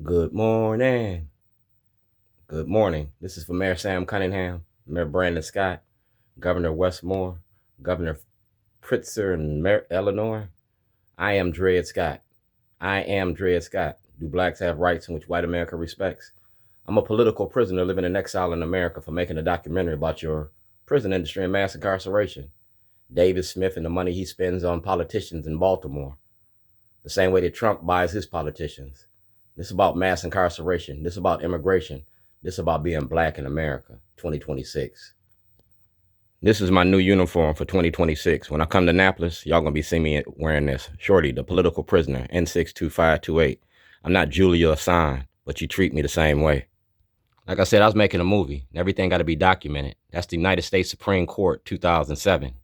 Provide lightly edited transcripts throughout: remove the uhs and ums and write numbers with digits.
Good morning. Good morning. This is for Mayor Sam Cunningham, Mayor Brandon Scott, Governor Westmore, Governor Pritzker, and Mayor Illinois. I am Dred Scott. I am Dred Scott. Do blacks have rights in which white America respects? I'm a political prisoner living in exile in America for making a documentary about your prison industry and mass incarceration. David Smith and the money he spends on politicians in Baltimore. The same way that Trump buys his politicians. This is about mass incarceration. This is about immigration. This is about being black in America, 2026. This is my new uniform for 2026. When I come to Annapolis, y'all gonna be seeing me wearing this. Shorty, the political prisoner, N62528. I'm not Julia Assange, but you treat me the same way. Like I said, I was making a movie, and everything got to be documented. That's the United States Supreme Court, 2007.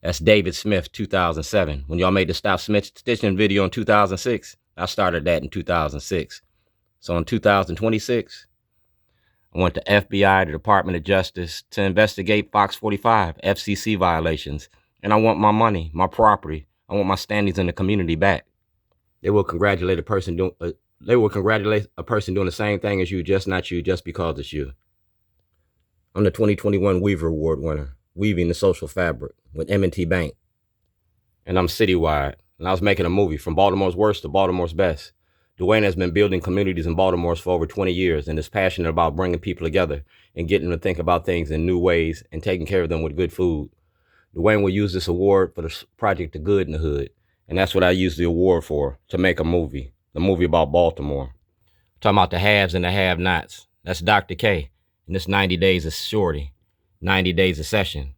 That's David Smith, 2007. When y'all made the Stop Stitching video in 2006, I started that in 2006. So in 2026, I went to FBI, the Department of Justice, to investigate Fox 45, FCC violations. And I want my money, my property. I want my standings in the community back. They will congratulate a person doing the same thing as you, just not you, just because it's you. I'm the 2021 Weaver Award winner, Weaving the Social Fabric with M&T Bank. And I'm citywide. And I was making a movie from Baltimore's worst to Baltimore's best. Dwayne has been building communities in Baltimore for over 20 years and is passionate about bringing people together and getting them to think about things in new ways and taking care of them with good food. Dwayne will use this award for the project The Good in the Hood. And that's what I used the award for, to make a movie. The movie about Baltimore. I'm talking about the haves and the have-nots. That's Dr.Kaye. And this 90 days of Shorty. 90 days of session.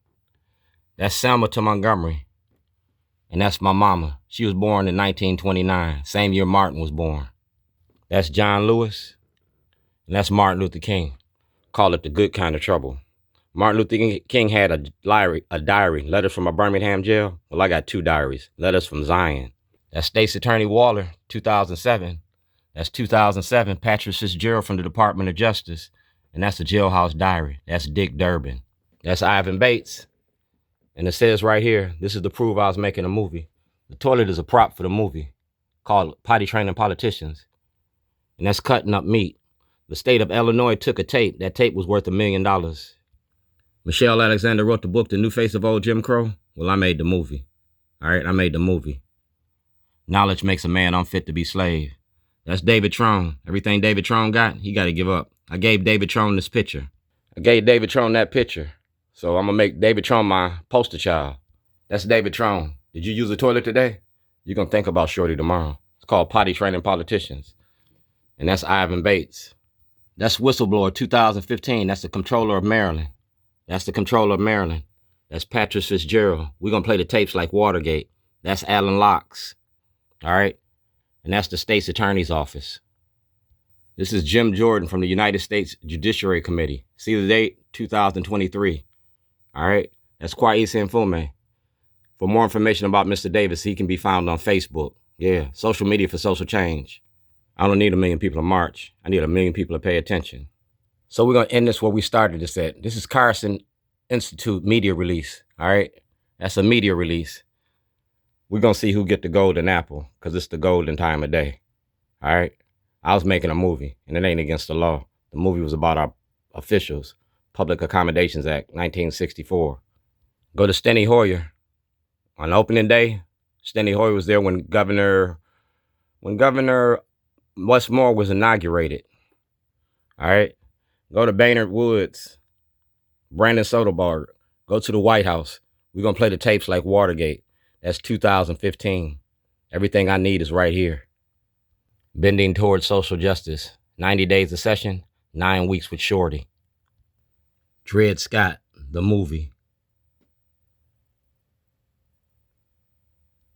That's Selma to Montgomery. And that's my mama. She was born in 1929, same year Martin was born. That's John Lewis, and that's Martin Luther King. Call it the good kind of trouble. Martin Luther King had a diary, letters from a Birmingham jail. Well, I got two diaries, letters from Zion. That's State's Attorney Waller, 2007. That's 2007, Patrick Fitzgerald from the Department of Justice. And that's a jailhouse diary. That's Dick Durbin. That's Ivan Bates. And it says right here, this is to prove I was making a movie. The toilet is a prop for the movie called Potty Training Politicians. And that's cutting up meat. The state of Illinois took a tape. That tape was worth $1 million. Michelle Alexander wrote the book, The New Face of Old Jim Crow. Well, I made the movie. All right, I made the movie. Knowledge makes a man unfit to be slave. That's David Trone. Everything David Trone got, he got to give up. I gave David Trone this picture. I gave David Trone that picture. So I'm going to make David Trone my poster child. That's David Trone. Did you use the toilet today? You're going to think about Shorty tomorrow. It's called Potty Training Politicians. And that's Ivan Bates. That's Whistleblower 2015. That's the Comptroller of Maryland. That's the Comptroller of Maryland. That's Patrick Fitzgerald. We're going to play the tapes like Watergate. That's Alan Locks. All right? And that's the State's Attorney's Office. This is Jim Jordan from the United States Judiciary Committee. See the date? 2023. All right? That's Kwesi Mfume. For more information about Mr. Davis, he can be found on Facebook. Yeah, social media for social change. I don't need 1 million people to march. I need 1 million people to pay attention. So we're going to end this where we started this at. This is Carson Institute media release. All right? That's a media release. We're going to see who get the golden apple because it's the golden time of day. All right? I was making a movie, and it ain't against the law. The movie was about our officials. Public Accommodations Act, 1964. Go to Steny Hoyer. On opening day, Steny Hoyer was there when Governor Westmore was inaugurated. All right? Go to Baynard Woods, Brandon Soderberg. Go to the White House. We're going to play the tapes like Watergate. That's 2015. Everything I need is right here. Bending towards social justice. 90 days of session, 9 weeks with Shorty. Dred Scott, the movie.